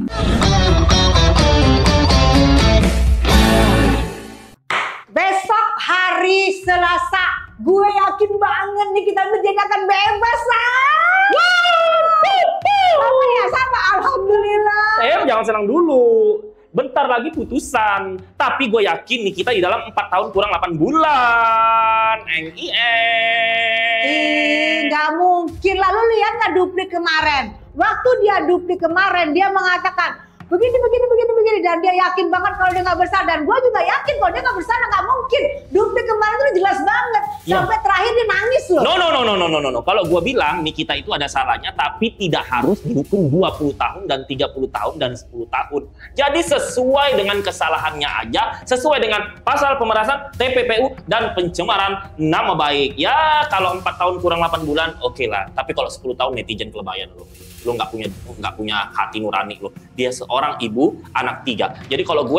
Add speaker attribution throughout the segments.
Speaker 1: Besok hari Selasa, gue yakin banget nih kita berjanji akan bebas, Apa ya, sama alhamdulillah.
Speaker 2: Jangan senang dulu. Bentar lagi putusan. Tapi gue yakin nih kita di dalam 4 tahun kurang 8 bulan.
Speaker 1: Nggak mungkin. Lalu lihat nggak Duplik kemarin? Waktu dia Duplik kemarin, dia mengatakan begini. Dan dia yakin banget kalau dia nggak bersalah. Dan gue juga yakin kalau dia nggak bersalah, nggak mungkin. Duplik kemarin itu jelas banget. Sampai terakhir dia nangis loh.
Speaker 2: No. Kalau gue bilang Nikita itu ada salahnya, tapi tidak harus dihukum 20 tahun dan 30 tahun dan 10 tahun. Jadi sesuai dengan kesalahannya aja, sesuai dengan pasal pemerasan TPPU dan pencemaran nama baik. Ya kalau 4 tahun kurang 8 bulan oke lah. Tapi kalau 10 tahun netizen kelebayan lo. Lo nggak punya hati nurani lo. Dia seorang ibu, anak 3. Jadi kalau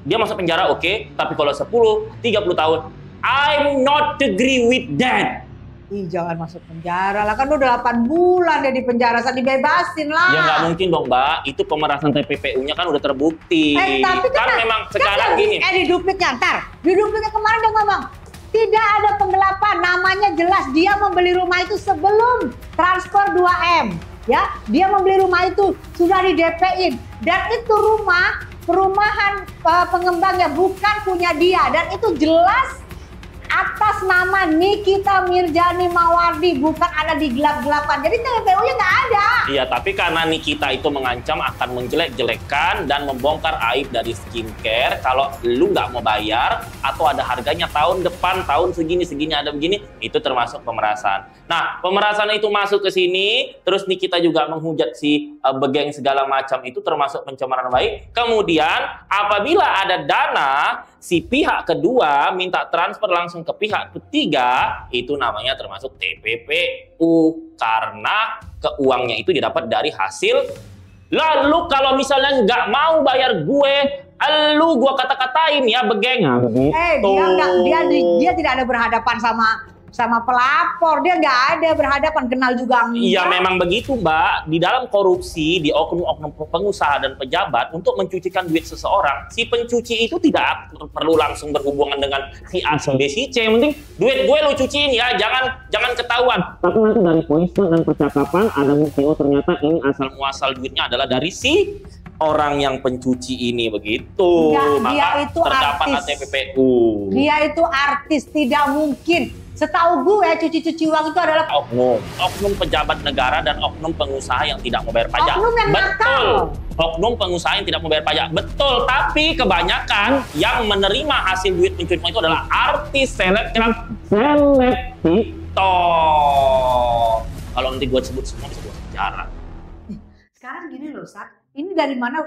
Speaker 2: dia masuk penjara oke, tapi kalau 10-30 tahun, I'm not agree with that.
Speaker 1: Jangan masuk penjara lah, kan udah 8 bulan dia di penjara, saat dibebasin lah.
Speaker 2: Ya nggak mungkin dong, Mbak. Itu pemerasan TPPU-nya kan udah terbukti.
Speaker 1: Tapi
Speaker 2: kan memang sekarang gini.
Speaker 1: Di Dupliknya, di Dupliknya kemarin dia ngomong, tidak ada penggelapan, namanya jelas dia membeli rumah itu sebelum transfer 2M. Ya, dia membeli rumah itu sudah di DP-in, dan itu perumahan pengembangnya bukan punya dia, dan itu jelas atas nama Nikita Mirjani Mawardi, bukan ada di gelap-gelapan. Jadi TPPU-nya nggak ada.
Speaker 2: Iya, tapi karena Nikita itu mengancam akan menjelek-jelekan dan membongkar aib dari skincare kalau lu nggak mau bayar atau ada harganya tahun depan, tahun segini ada begini, itu termasuk pemerasan. Nah, pemerasan itu masuk ke sini, terus Nikita juga menghujat si Begeng segala macam, itu termasuk pencemaran baik. Kemudian apabila ada dana, si pihak kedua minta transfer langsung ke pihak ketiga, itu namanya termasuk TPPU karena keuangnya itu didapat dari hasil. Lalu kalau misalnya nggak mau bayar gue gua kata-katain ya Begeng.
Speaker 1: Dia tidak ada berhadapan sama pelapor, dia nggak ada berhadapan, kenal juga enggak.
Speaker 2: Iya memang begitu Mbak, di dalam korupsi, di oknum-oknum pengusaha dan pejabat untuk mencucikan duit seseorang, si pencuci itu tidak perlu langsung berhubungan dengan si A, si B, si C, yang penting duit gue lu cuciin ya, jangan ketahuan. Tapi nanti dari voice dan percakapan ada bukti, oh ternyata ini asal muasal duitnya adalah dari si orang yang pencuci ini, begitu.
Speaker 1: Dia itu
Speaker 2: terdapat
Speaker 1: artis.
Speaker 2: TPPU.
Speaker 1: Dia itu artis, tidak mungkin. Setahu gue cuci-cuci uang itu adalah
Speaker 2: oknum pejabat negara dan oknum pengusaha yang tidak mau bayar pajak.
Speaker 1: Oknum yang nakal.
Speaker 2: Oknum pengusaha yang tidak mau bayar pajak. Betul, tapi kebanyakan yang menerima hasil duit pencucian itu adalah artis, seleb TikTok. Kalau nanti gue sebut semua bisa gue penjara.
Speaker 1: Sekarang gini loh, Sat. Ini dari mana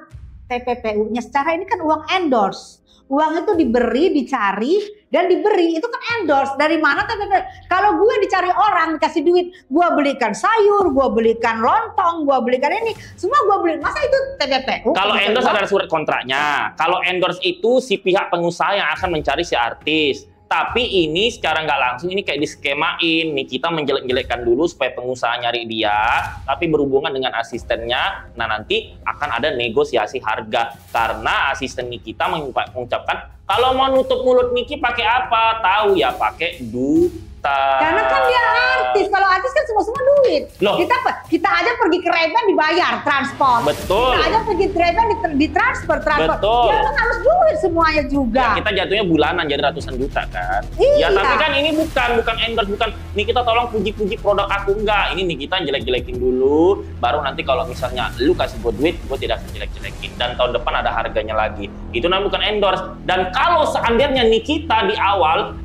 Speaker 1: TPPU-nya? Secara ini kan uang endorse. Uang itu diberi, dicari, dan diberi. Itu kan endorse. Dari mana TPPU? Kalau gue dicari orang, dikasih duit, gue belikan sayur, gue belikan lontong, gue belikan ini. Semua gue beli. Masa itu TPPU?
Speaker 2: Kalau endorse ada surat kontraknya. Kalau endorse itu si pihak pengusaha yang akan mencari si artis. Tapi ini secara nggak langsung, ini kayak diskemain. Nih kita menjelek-jelekkan dulu supaya pengusaha nyari dia, tapi berhubungan dengan asistennya. Nah nanti akan ada negosiasi harga. Karena asisten Nikita mengucapkan, kalau mau nutup mulut Niki pakai apa? Tahu ya, pakai duta.
Speaker 1: Karena kan dia artis. Kalau artis kan semua duit.
Speaker 2: Loh.
Speaker 1: Kita aja pergi ke Ray-Ban dibayar transport.
Speaker 2: Betul.
Speaker 1: Kita aja pergi ke Ray-Ban ditransfer.
Speaker 2: Betul.
Speaker 1: Ya kan harus duit semuanya juga.
Speaker 2: Ya, kita jatuhnya bulanan jadi ratusan juta kan.
Speaker 1: Iya.
Speaker 2: Ya tapi kan ini bukan endorse, bukan nih kita tolong puji-puji produk aku, enggak. Ini nih kita jelek-jelekin dulu, baru nanti kalau misalnya lu kasih gue duit, gue tidak akan jelek-jelekin. Dan tahun depan ada harganya lagi. Itu namanya bukan endorse. Dan kalau seandainya Nikita di awal,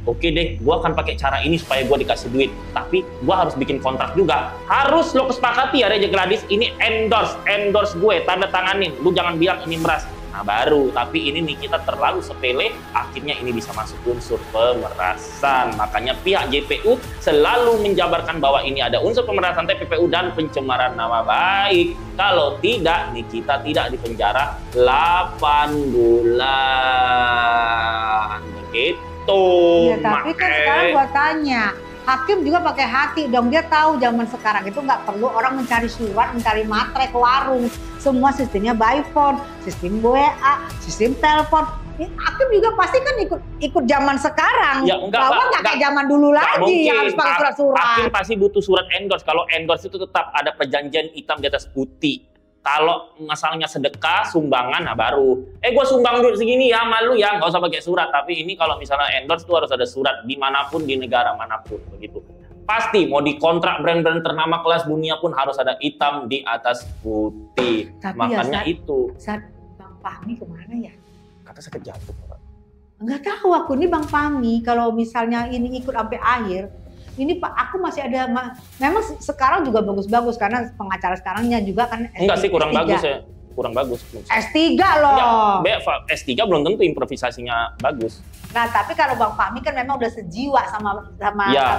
Speaker 2: oke deh, gue akan pakai cara ini supaya gue dikasih duit. Tapi gue harus bikin kontrak juga. Harus lo kesepakati ya Reja Gladys, ini endorse gue, tanda tanganin. Lu jangan bilang ini meras. Nah baru, tapi ini nih kita terlalu sepele, akhirnya ini bisa masuk unsur pemerasan. Makanya pihak JPU selalu menjabarkan bahwa ini ada unsur pemerasan TPPU dan pencemaran nama baik. Kalau tidak, nih kita tidak dipenjara 8 bulan. Begitu.
Speaker 1: Ya tapi kan sekarang gua tanya, Hakim juga pakai hati dong, dia tahu zaman sekarang itu nggak perlu orang mencari surat, mencari materai ke warung. Semua sistemnya by phone, sistem WA, sistem telepon. Hakim juga pasti kan ikut zaman sekarang.
Speaker 2: Ya,
Speaker 1: bahwa nggak kayak zaman dulu lagi yang harus pakai surat-surat.
Speaker 2: Hakim pasti butuh surat endorse. Kalau endorse itu tetap ada perjanjian hitam di atas putih. Kalau masalahnya sedekah, sumbangan, nah baru. Gue sumbang duit segini ya, malu ya, nggak usah pakai surat. Tapi ini kalau misalnya endorse tuh harus ada surat dimanapun, di negara manapun, begitu. Pasti mau dikontrak brand-brand ternama kelas dunia pun harus ada hitam di atas putih.
Speaker 1: Tapi
Speaker 2: makanya
Speaker 1: ya,
Speaker 2: itu.
Speaker 1: Saat Bang Fahmi kemana ya?
Speaker 2: Kata sakit jantung.
Speaker 1: Nggak tahu aku nih Bang Fahmi, kalau misalnya ini ikut sampai akhir. Ini Pak, aku masih ada, memang sekarang juga bagus-bagus karena pengacara sekarangnya juga kan S3.
Speaker 2: Enggak sih, kurang bagus ya. Kurang bagus.
Speaker 1: S3 loh.
Speaker 2: Ya, S3 belum tentu improvisasinya bagus.
Speaker 1: Nah, tapi kalau Bang Fahmi kan memang udah sejiwa sama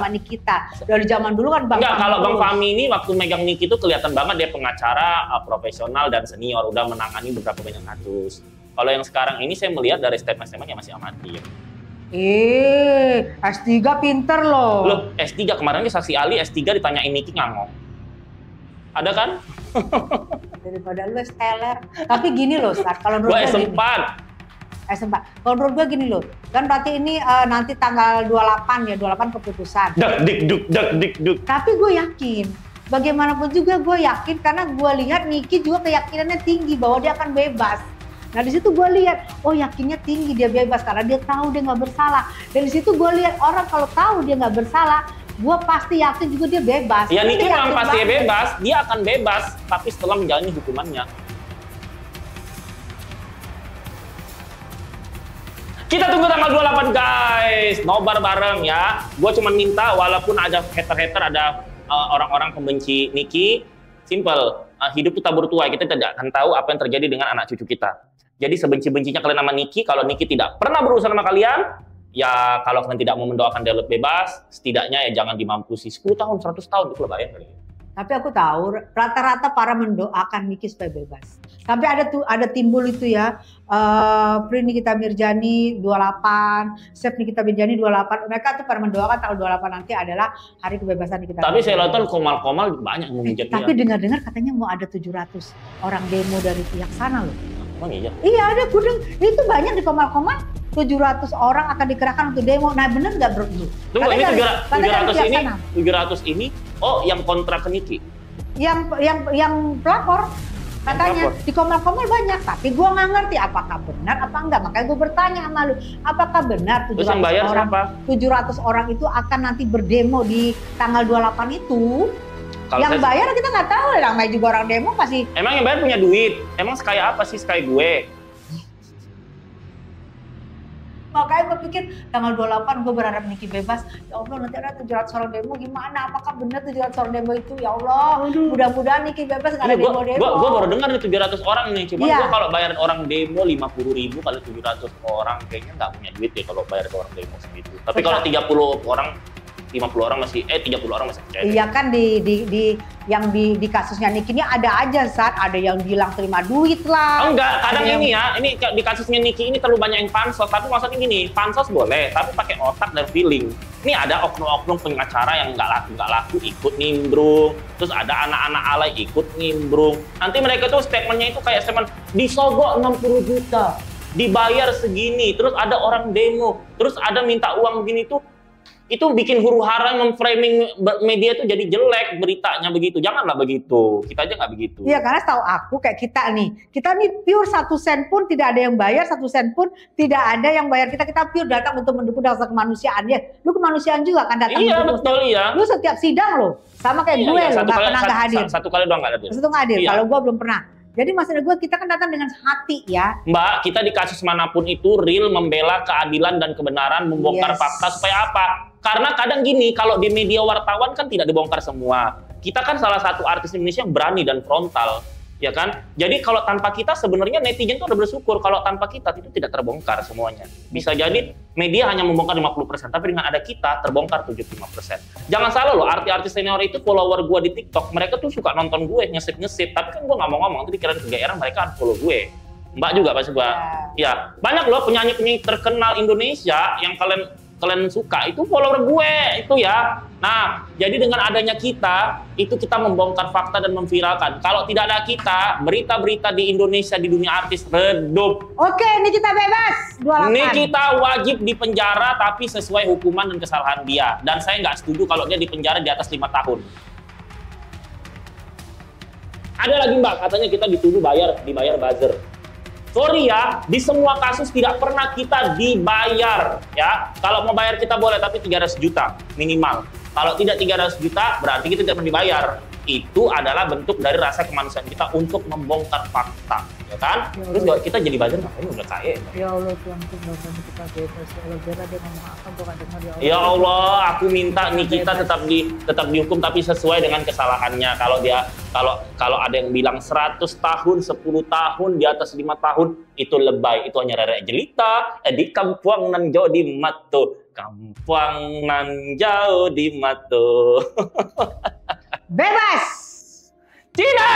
Speaker 1: Nikita. Dari zaman dulu kan Bang
Speaker 2: Fahmi. Kalau Bang
Speaker 1: terus.
Speaker 2: Fahmi ini waktu megang Niki itu kelihatan banget dia pengacara profesional dan senior, udah menangani beberapa banyak kasus. Kalau yang sekarang ini saya melihat dari statement-statementnya masih amatir.
Speaker 1: S3 pinter loh.
Speaker 2: Loh, S3 kemarin saksi ahli S3 ditanyain Niki ngangong. Ada kan?
Speaker 1: Daripada lu teler. Tapi gini loh, Star, kalau menurut
Speaker 2: gue S4.
Speaker 1: S4. Kalau menurut gue gini loh. Kan berarti ini nanti tanggal 28 ya, 28 keputusan.
Speaker 2: Dik duk.
Speaker 1: Tapi gue yakin, bagaimanapun juga gue yakin karena gue lihat Niki juga keyakinannya tinggi bahwa dia akan bebas. Nah di situ gue lihat, oh yakinnya tinggi dia bebas karena dia tahu dia nggak bersalah. Dan di situ gue lihat orang kalau tahu dia nggak bersalah, gue pasti yakin juga dia bebas.
Speaker 2: Ya Niki memang pasti bebas, dia akan bebas, tapi setelah menjalani hukumannya. Kita tunggu tanggal 28 guys, nobar bareng ya. Gue cuma minta walaupun ada hater-hater, ada orang-orang pembenci Niki, simple, hidup itu tabur tuai, kita tidak akan tahu apa yang terjadi dengan anak cucu kita. Jadi sebenci-bencinya kalian sama Niki, kalau Niki tidak pernah berurusan sama kalian, ya kalau kalian tidak mau mendoakan dia bebas, setidaknya ya jangan dimampusi 10 tahun, 100 tahun itu lebaran kali.
Speaker 1: Tapi aku tahu rata-rata para mendoakan Niki supaya bebas. Sampai ada timbul itu ya, Pri Nikita Mirjani 28, Chef Nikita Mirjani 28. Mereka tuh pada mendoakan tanggal 28 nanti adalah hari kebebasan Nikita.
Speaker 2: Tapi saya lihat komal-komal banyak memijat dia.
Speaker 1: Tapi dengar-dengar katanya mau ada 700 orang demo dari pihak sana loh.
Speaker 2: Oh iya?
Speaker 1: Iya ada, itu banyak di komal-komal. 700 orang akan dikerahkan untuk demo. Nah bener nggak bro?
Speaker 2: Tunggu, ini 700 ini, oh yang kontra ke Niki?
Speaker 1: Yang pelapor. Katanya di komal-komal banyak, tapi gue nggak ngerti apakah benar apa enggak. Makanya gue bertanya sama lu, apakah benar 700 orang itu akan nanti berdemo di tanggal 28 itu? Kalau yang bayar kita nggak tahu, namanya juga orang demo pasti.
Speaker 2: Emang yang bayar punya duit? Emang sekaya apa sih sekaya gue?
Speaker 1: Makanya gue pikir tanggal 28 gue berharap Niki bebas. Ya Allah nanti ada 700 orang demo gimana? Apakah benar 700 orang demo itu? Ya Allah, mudah-mudahan Niki bebas nggak ada demo-demo.
Speaker 2: Gue baru dengar nih 700 orang nih. Cuma gue kalau bayar orang demo 50.000 kali 700 orang kayaknya nggak punya duit ya kalau bayar ke orang demo segitu. Tapi kalau 30 orang 30 orang masih percaya.
Speaker 1: Iya kan di kasusnya Niki ini ada aja ada yang bilang terima duit lah.
Speaker 2: Enggak, kadang ini ya, ini di kasusnya Niki ini terlalu banyak yang pansos, tapi maksudnya gini, pansos boleh, tapi pakai otak dan feeling. Ini ada oknum-oknum pengacara yang nggak laku ikut nimbrung, terus ada anak-anak alay ikut nimbrung. Nanti mereka tuh statementnya itu kayak statement disogok 60 juta, dibayar segini, terus ada orang demo, terus ada minta uang gini tuh. Itu bikin huru-hara memframing media itu jadi jelek beritanya begitu. Janganlah begitu. Kita aja nggak begitu.
Speaker 1: Iya, karena tahu aku kayak kita nih pure 1 sen pun tidak ada yang bayar, 1 sen pun tidak ada yang bayar kita pure datang untuk mendukung dasar kemanusiaan ya. Lu kemanusiaan juga kan datang.
Speaker 2: Iya betul iya.
Speaker 1: Lu setiap sidang lo sama kayak gue lo nggak pernah nggak hadir.
Speaker 2: Satu kali doang nggak hadir.
Speaker 1: Satu nggak hadir. Kalau gue belum pernah. Jadi maksud gue kita kan datang dengan hati ya.
Speaker 2: Mbak, kita di kasus manapun itu real membela keadilan dan kebenaran, membongkar fakta supaya apa? Karena kadang gini, kalau di media wartawan kan tidak dibongkar semua. Kita kan salah satu artis Indonesia yang berani dan frontal, ya kan? Jadi kalau tanpa kita sebenarnya netizen tuh udah bersyukur kalau tanpa kita itu tidak terbongkar semuanya. Bisa jadi media hanya membongkar 50%, tapi dengan ada kita terbongkar 75%. Jangan salah loh, artis-artis senior itu follower gue di TikTok, mereka tuh suka nonton gue, ngesip-ngesip, tapi kan gue nggak mau ngomong, nanti dikira kegeeran mereka unfollow gue. Mbak juga pasti gue. Ya, banyak loh penyanyi-penyanyi terkenal Indonesia yang kalian suka, itu follower gue, itu ya. Nah, jadi dengan adanya kita, itu kita membongkar fakta dan memviralkan. Kalau tidak ada kita, berita-berita di Indonesia, di dunia artis redup.
Speaker 1: Oke, Nikita bebas. 28.
Speaker 2: Nikita wajib dipenjara, tapi sesuai hukuman dan kesalahan dia. Dan saya nggak setuju kalau dia dipenjara di atas 5 tahun. Ada lagi Mbak, katanya kita dituduh dibayar buzzer. Sorry ya, di semua kasus tidak pernah kita dibayar ya. Kalau mau bayar kita boleh, tapi 300 juta minimal. Kalau tidak 300 juta, berarti kita tidak pernah dibayar. Itu adalah bentuk dari rasa kemanusiaan kita untuk membongkar fakta, ya kan?
Speaker 1: Ya
Speaker 2: Terus
Speaker 1: Allah.
Speaker 2: kita jadi buzzer ngapain, udah kaya.
Speaker 1: Ya Allah, Tuhan tuh nggak kita bebas. Ya Allah, biar dia ngomong apa bukan dengar ya Allah.
Speaker 2: Ya Allah, aku minta Nikita tetap dihukum tapi sesuai dengan kesalahannya. Kalau ada yang bilang 100 tahun, 10 tahun, di atas 5 tahun, itu lebay. Itu hanya rerek jelita di kampung nan jauh di matu. Kampung nan jauh di matu.
Speaker 1: Bebas.
Speaker 2: Tidak!